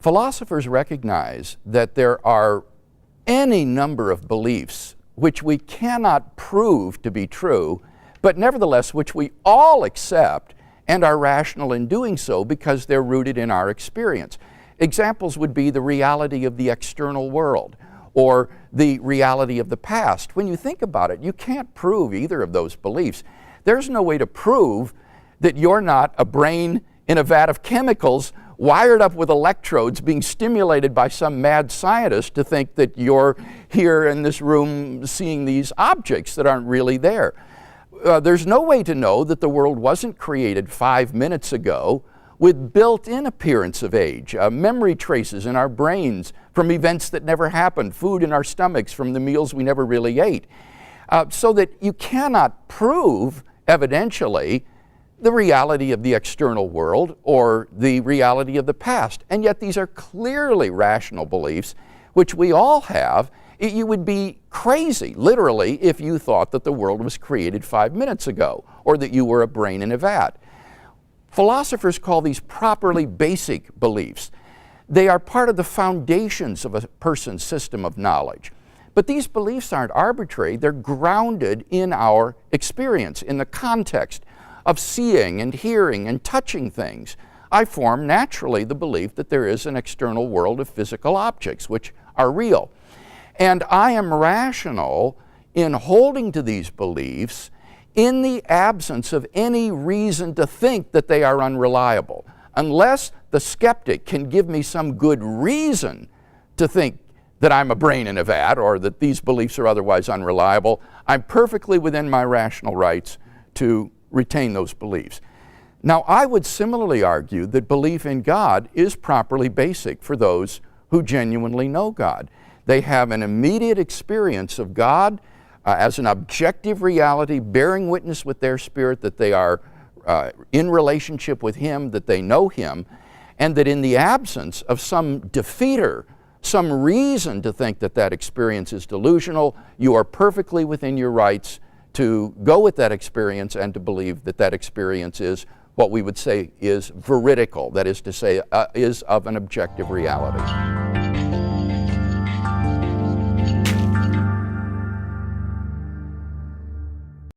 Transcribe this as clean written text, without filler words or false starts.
Philosophers recognize that there are any number of beliefs which we cannot prove to be true, but nevertheless which we all accept and are rational in doing so because they're rooted in our experience. Examples would be the reality of the external world or the reality of the past. When you think about it, you can't prove either of those beliefs. There's no way to prove that you're not a brain in a vat of chemicals wired up with electrodes being stimulated by some mad scientist to think that you're here in this room seeing these objects that aren't really there. There's no way to know that the world wasn't created 5 minutes ago with built-in appearance of age, memory traces in our brains from events that never happened, food in our stomachs from the meals we never really ate. So that you cannot prove evidentially the reality of the external world or the reality of the past. And yet these are clearly rational beliefs which we all have. You would be crazy, literally, if you thought that the world was created 5 minutes ago or that you were a brain in a vat. Philosophers call these properly basic beliefs. They are part of the foundations of a person's system of knowledge. But these beliefs aren't arbitrary. They're grounded in our experience, in the context of seeing and hearing and touching things. I form naturally the belief that there is an external world of physical objects which are real. And I am rational in holding to these beliefs in the absence of any reason to think that they are unreliable. Unless the skeptic can give me some good reason to think that I'm a brain in a vat or that these beliefs are otherwise unreliable, I'm perfectly within my rational rights to retain those beliefs. Now, I would similarly argue that belief in God is properly basic for those who genuinely know God. They have an immediate experience of God as an objective reality, bearing witness with their spirit that they are in relationship with Him, that they know Him, and that in the absence of some defeater, some reason to think that that experience is delusional, you are perfectly within your rights to go with that experience and to believe that that experience is what we would say is veridical, that is to say, is of an objective reality.